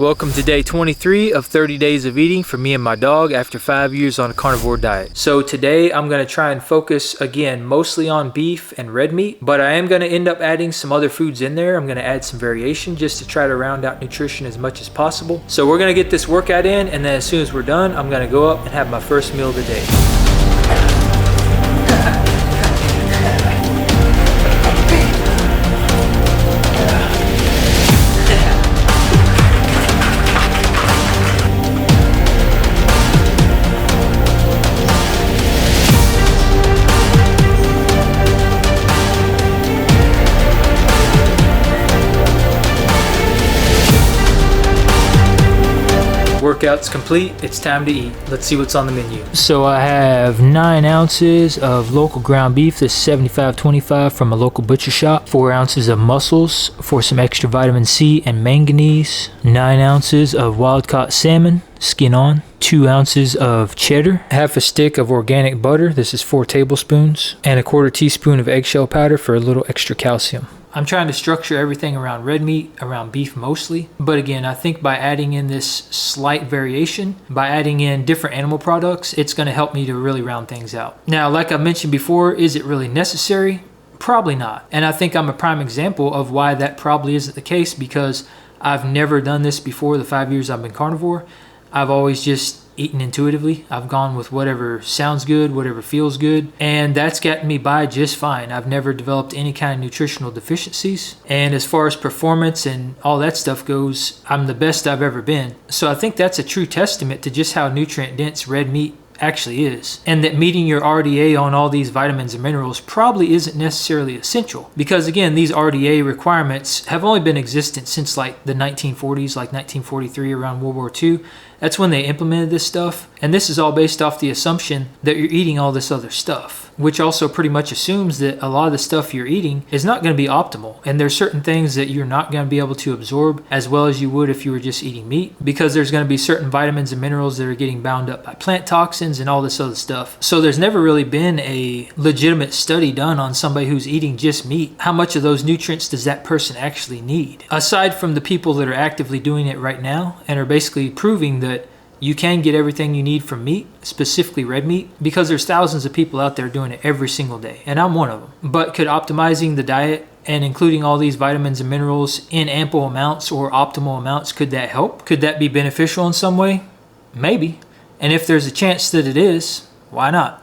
Welcome to day 23 of 30 days of eating for me and my dog after 5 years on a carnivore diet. So today I'm going to try and focus again mostly on beef and red meat, but I am going to end up adding some other foods in there. I'm going to add some variation just to try to round out nutrition as much as possible. So we're going to get this workout in, and then as soon as we're done, I'm going to go up and have my first meal of the day. Workout's complete, it's time to eat. Let's see what's on the menu. So I have 9 ounces of local ground beef. This is 75/25 from a local butcher shop. 4 ounces of mussels for some extra vitamin C and manganese. 9 ounces of wild-caught salmon, skin on. 2 ounces of cheddar. Half a stick of organic butter. This is 4 tablespoons. And a 1/4 teaspoon of eggshell powder for a little extra calcium. I'm trying to structure everything around red meat, around beef mostly. But again, I think by adding in this slight variation, by adding in different animal products, it's going to help me to really round things out. Now, like I mentioned before, is it really necessary? Probably not. And I think I'm a prime example of why that probably isn't the case, because I've never done this before the 5 years I've been carnivore. I've always just eaten intuitively. I've gone with whatever sounds good, whatever feels good, and that's gotten me by just fine. I've never developed any kind of nutritional deficiencies, and as far as performance and all that stuff goes, I'm the best I've ever been. So I think that's a true testament to just how nutrient dense red meat actually is, and that meeting your RDA on all these vitamins and minerals probably isn't necessarily essential, because again, these RDA requirements have only been existent since like the 1940s, like 1943, around World War II. That's when they implemented this stuff, and this is all based off the assumption that you're eating all this other stuff, which also pretty much assumes that a lot of the stuff you're eating is not going to be optimal, and there's certain things that you're not going to be able to absorb as well as you would if you were just eating meat, because there's going to be certain vitamins and minerals that are getting bound up by plant toxins and all this other stuff. So there's never really been a legitimate study done on somebody who's eating just meat. How much of those nutrients does that person actually need? Aside from the people that are actively doing it right now and are basically proving that you can get everything you need from meat, specifically red meat, because there's thousands of people out there doing it every single day, and I'm one of them. But could optimizing the diet and including all these vitamins and minerals in ample amounts or optimal amounts, could that help? Could that be beneficial in some way? Maybe. And if there's a chance that it is, why not?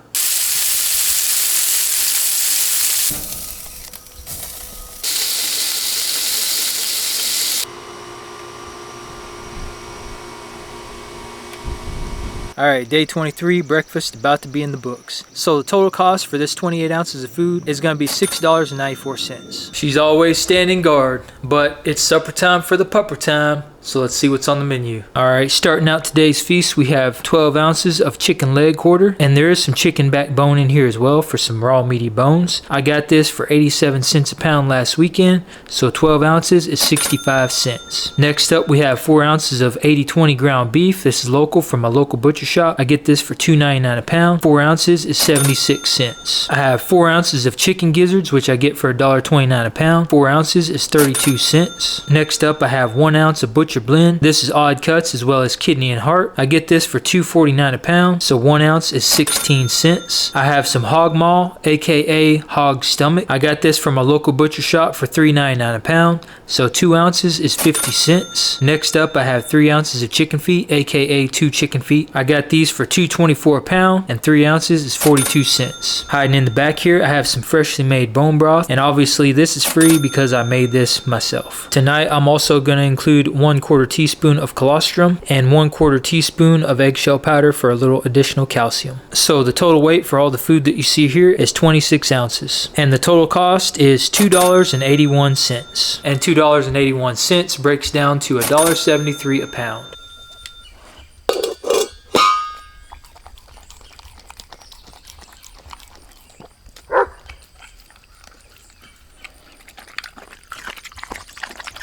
Alright, day 23, breakfast about to be in the books. So the total cost for this 28 ounces of food is going to be $6.94. She's always standing guard, but it's supper time for the pupper time. So let's see what's on the menu. Alright, starting out today's feast, we have 12 ounces of chicken leg quarter, and there is some chicken backbone in here as well for some raw meaty bones. I got this for 87 cents a pound last weekend, so 12 ounces is 65 cents. Next up, we have 4 ounces of 80/20 ground beef. This is local from a local butcher shop. I get this for $2.99 a pound. 4 ounces is 76 cents. I have 4 ounces of chicken gizzards, which I get for $1.29 a pound. 4 ounces is 32 cents. Next up, I have 1 ounce of butcher blend. This is odd cuts as well as kidney and heart. I get this for $2.49 a pound, so 1 ounce is 16 cents. I have some hog maw, aka hog stomach. I got this from a local butcher shop for $3.99 a pound, so 2 ounces is 50 cents. Next up, I have 3 ounces of chicken feet, aka 2 chicken feet. I got these for $2.24 a pound, and 3 ounces is 42 cents. Hiding in the back here, I have some freshly made bone broth, and obviously this is free because I made this myself. Tonight, I'm also going to include 1/4 teaspoon of colostrum and 1/4 teaspoon of eggshell powder for a little additional calcium. So the total weight for all the food that you see here is 26 ounces, and the total cost is $2.81, and $2.81 breaks down to $1.73 a pound.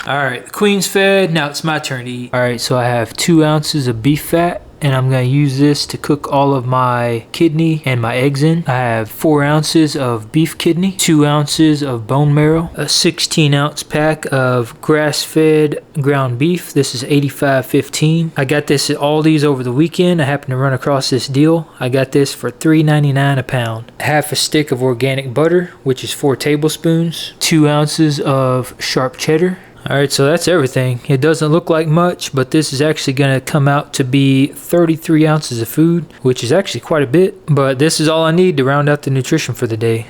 Alright, the queen's fed, now it's my turn to eat. Alright, so I have 2 ounces of beef fat and I'm going to use this to cook all of my kidney and my eggs in. I have 4 ounces of beef kidney, 2 ounces of bone marrow, a 16-ounce pack of grass-fed ground beef. This is 85.15. I got this at Aldi's over the weekend. I happened to run across this deal. I got this for $3.99 a pound. Half a stick of organic butter, which is 4 tablespoons, 2 ounces of sharp cheddar. Alright, so that's everything. It doesn't look like much, but this is actually going to come out to be 33 ounces of food, which is actually quite a bit. But this is all I need to round out the nutrition for the day.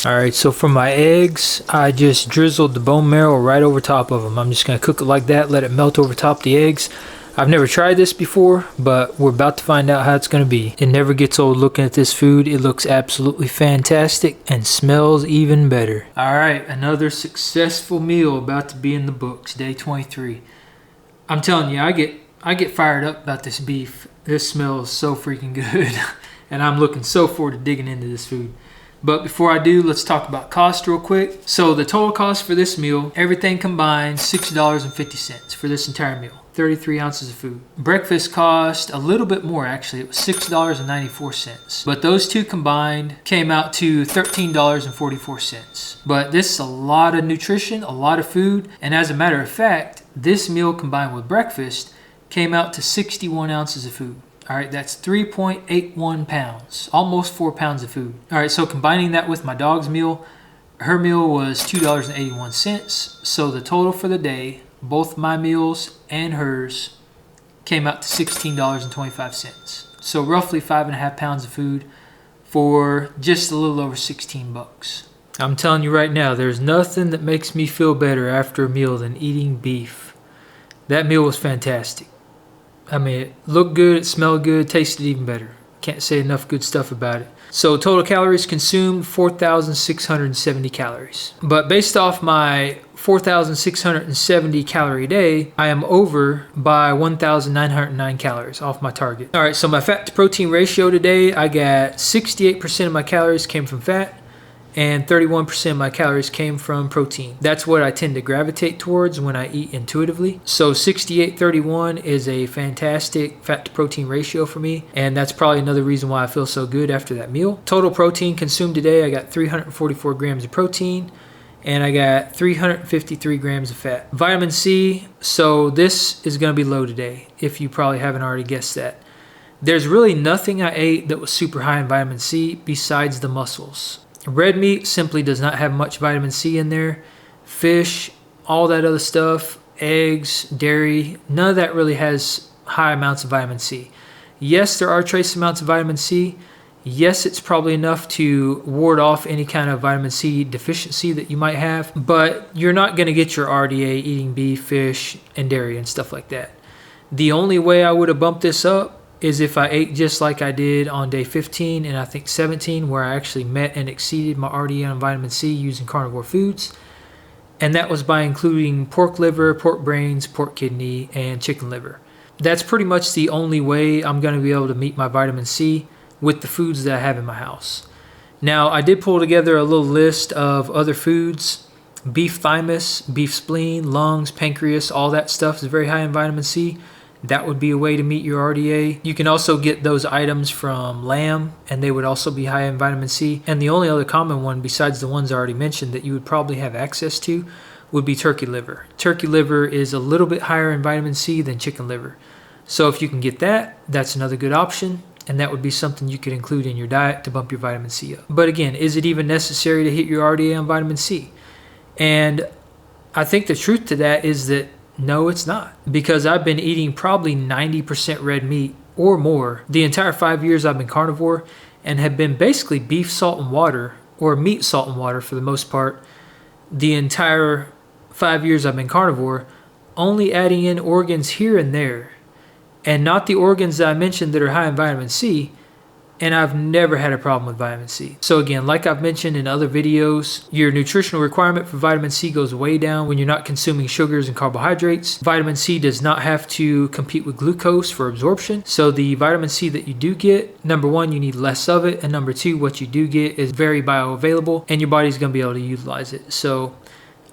Alright, so for my eggs, I just drizzled the bone marrow right over top of them. I'm just going to cook it like that, let it melt over top the eggs. I've never tried this before, but we're about to find out how it's going to be. It never gets old looking at this food. It looks absolutely fantastic and smells even better. Alright, another successful meal about to be in the books, day 23. I'm telling you, I get fired up about this beef. This smells so freaking good. And I'm looking so forward to digging into this food. But before I do, let's talk about cost real quick. So the total cost for this meal, everything combined, $6.50 for this entire meal. 33 ounces of food. Breakfast cost a little bit more actually. It was $6.94. But those two combined came out to $13.44. But this is a lot of nutrition, a lot of food. And as a matter of fact, this meal combined with breakfast came out to 61 ounces of food. All right, that's 3.81 pounds, almost 4 pounds of food. All right, so combining that with my dog's meal, her meal was $2.81. So the total for the day, both my meals and hers, came out to $16.25. So roughly 5.5 pounds of food for just a little over 16 bucks. I'm telling you right now, there's nothing that makes me feel better after a meal than eating beef. That meal was fantastic. I mean, it looked good, it smelled good, tasted even better. Can't say enough good stuff about it. So total calories consumed, 4,670 calories. But based off my 4,670 calorie day, I am over by 1,909 calories off my target. All right, so my fat to protein ratio today, I got 68% of my calories came from fat, and 31% of my calories came from protein. That's what I tend to gravitate towards when I eat intuitively. So 68-31 is a fantastic fat to protein ratio for me, and that's probably another reason why I feel so good after that meal. Total protein consumed today, I got 344 grams of protein, and I got 353 grams of fat. Vitamin C, so this is gonna be low today, if you probably haven't already guessed that. There's really nothing I ate that was super high in vitamin C besides the mussels. Red meat simply does not have much vitamin C in there. Fish, all that other stuff, eggs, dairy, none of that really has high amounts of vitamin C. Yes, there are trace amounts of vitamin C. Yes, it's probably enough to ward off any kind of vitamin C deficiency that you might have, but you're not going to get your RDA eating beef, fish, and dairy and stuff like that. The only way I would have bumped this up is if I ate just like I did on day 15 and I think 17, where I actually met and exceeded my RDA on vitamin C using carnivore foods. And that was by including pork liver, pork brains, pork kidney, and chicken liver. That's pretty much the only way I'm going to be able to meet my vitamin C with the foods that I have in my house. Now, I did pull together a little list of other foods. Beef thymus, beef spleen, lungs, pancreas, all that stuff is very high in vitamin C. That would be a way to meet your RDA. You can also get those items from lamb, and they would also be high in vitamin C. And the only other common one besides the ones I already mentioned that you would probably have access to would be turkey liver. Turkey liver is a little bit higher in vitamin C than chicken liver. So if you can get that, that's another good option. And that would be something you could include in your diet to bump your vitamin C up. But again, is it even necessary to hit your RDA on vitamin C? And I think the truth to that is that no, it's not. Because I've been eating probably 90% red meat or more the entire 5 years I've been carnivore, and have been basically beef, salt, and water, or meat, salt, and water for the most part, the entire 5 years I've been carnivore, only adding in organs here and there, and not the organs that I mentioned that are high in vitamin C, and I've never had a problem with vitamin C. So again, like I've mentioned in other videos, your nutritional requirement for vitamin C goes way down when you're not consuming sugars and carbohydrates. Vitamin C does not have to compete with glucose for absorption. So the vitamin C that you do get, number one, you need less of it. And number two, what you do get is very bioavailable and your body's gonna be able to utilize it. So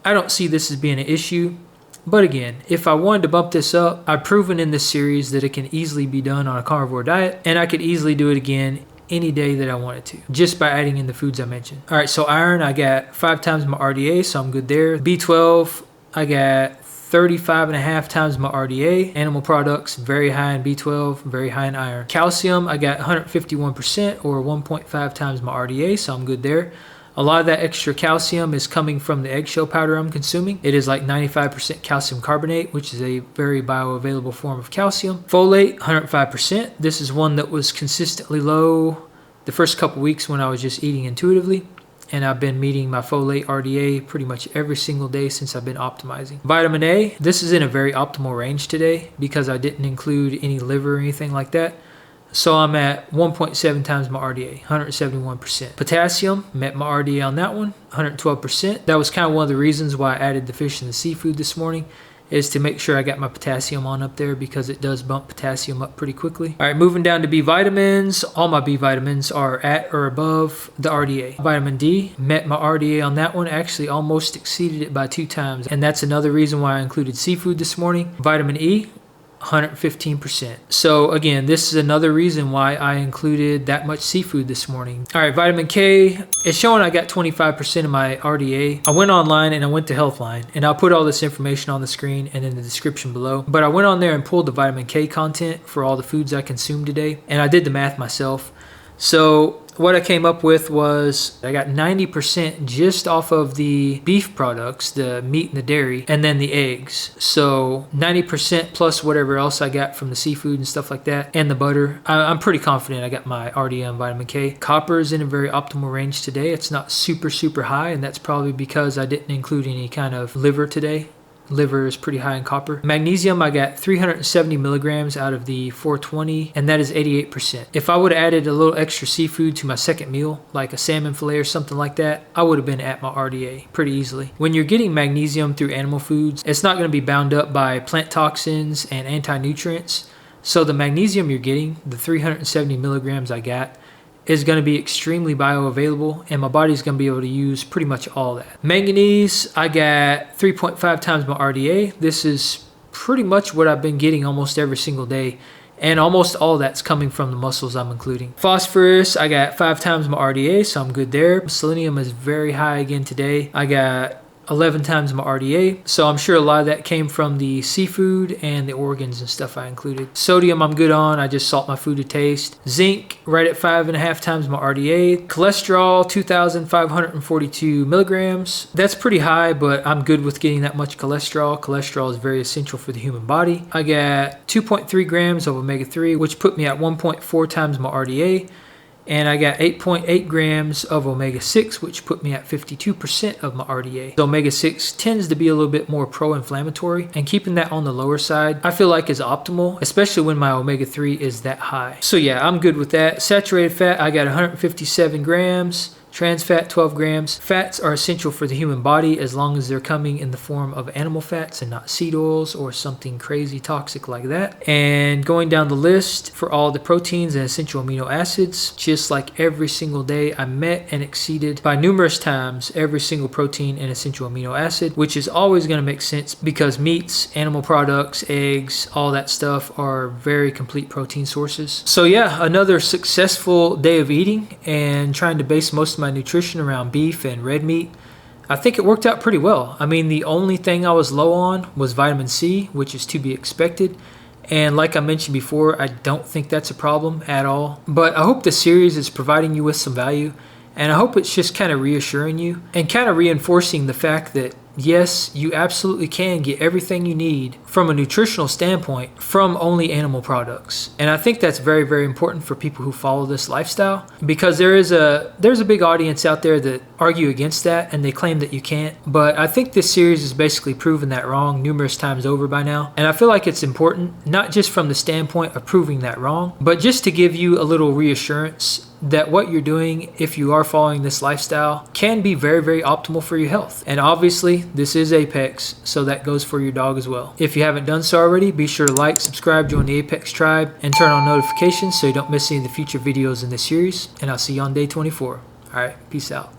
I don't see this as being an issue. But again, if I wanted to bump this up, I've proven in this series that it can easily be done on a carnivore diet, and I could easily do it again any day that I wanted to, just by adding in the foods I mentioned. All right, so iron, I got 5 times my RDA, so I'm good there. B12, I got 35.5 times my RDA. Animal products, very high in B12, very high in iron. Calcium, I got 151% or 1.5 times my RDA, so I'm good there. A lot of that extra calcium is coming from the eggshell powder I'm consuming. It is like 95% calcium carbonate, which is a very bioavailable form of calcium. Folate, 105%. This is one that was consistently low the first couple weeks when I was just eating intuitively. And I've been meeting my folate RDA pretty much every single day since I've been optimizing. Vitamin A, this is in a very optimal range today because I didn't include any liver or anything like that. So I'm at 1.7 times my RDA, 171%. Potassium, met my RDA on that one, 112%. That was kind of one of the reasons why I added the fish and the seafood this morning, is to make sure I got my potassium on up there because it does bump potassium up pretty quickly. All right, moving down to B vitamins. All my B vitamins are at or above the RDA. Vitamin D, met my RDA on that one, actually almost exceeded it by 2 times. And that's another reason why I included seafood this morning. Vitamin E, 115%. So again, this is another reason why I included that much seafood this morning. All right, vitamin K, it's showing I got 25% of my RDA. I went online and I went to Healthline, and I'll put all this information on the screen and in the description below. But I went on there and pulled the vitamin K content for all the foods I consumed today, and I did the math myself. So what I came up with was I got 90% just off of the beef products, the meat and the dairy, and then the eggs. So 90% plus whatever else I got from the seafood and stuff like that, and the butter. I'm pretty confident I got my RDA and vitamin K. Copper is in a very optimal range today. It's not super, super high, and that's probably because I didn't include any kind of liver today. Liver is pretty high in copper. Magnesium, I got 370 milligrams out of the 420, and that is 88%. If I would have added a little extra seafood to my second meal, like a salmon fillet or something like that, I would have been at my RDA pretty easily. When you're getting magnesium through animal foods, it's not going to be bound up by plant toxins and anti-nutrients. So the magnesium you're getting, the 370 milligrams I got, is going to be extremely bioavailable, and my body's going to be able to use pretty much all that. Manganese, I got 3.5 times my RDA. This is pretty much what I've been getting almost every single day, and almost all that's coming from the mussels I'm including. Phosphorus, I got 5 times my RDA, so I'm good there. Selenium is very high again today. I got 11 times my RDA, so I'm sure a lot of that came from the seafood and the organs and stuff I included. Sodium I'm good on, I just salt my food to taste. Zinc, right at 5.5 times my RDA. Cholesterol, 2,542 milligrams. That's pretty high, but I'm good with getting that much cholesterol. Cholesterol is very essential for the human body. I got 2.3 grams of omega-3, which put me at 1.4 times my RDA. And I got 8.8 grams of omega-6, which put me at 52% of my RDA. So omega-6 tends to be a little bit more pro-inflammatory, and keeping that on the lower side, I feel like is optimal, especially when my omega-3 is that high. So yeah, I'm good with that. Saturated fat, I got 157 grams. Trans fat, 12 grams. Fats are essential for the human body as long as they're coming in the form of animal fats and not seed oils or something crazy toxic like that. And going down the list for all the proteins and essential amino acids, just like every single day, I met and exceeded by numerous times every single protein and essential amino acid, which is always going to make sense because meats, animal products, eggs, all that stuff are very complete protein sources. So yeah, another successful day of eating and trying to base most of my nutrition around beef and red meat. I think it worked out pretty well. I mean, the only thing I was low on was vitamin C, which is to be expected. And like I mentioned before, I don't think that's a problem at all. But I hope the series is providing you with some value. And I hope it's just kind of reassuring you and kind of reinforcing the fact that yes, you absolutely can get everything you need from a nutritional standpoint from only animal products. And I think that's very, very important for people who follow this lifestyle, because there's a big audience out there that argue against that and they claim that you can't. But I think this series has basically proven that wrong numerous times over by now. And I feel like it's important, not just from the standpoint of proving that wrong, but just to give you a little reassurance that what you're doing, if you are following this lifestyle, can be very, very optimal for your health. And obviously, this is Apex, so that goes for your dog as well. If you haven't done so already, be sure to like, subscribe, join the Apex tribe, and turn on notifications so you don't miss any of the future videos in this series. And I'll see you on day 24. All right, peace out.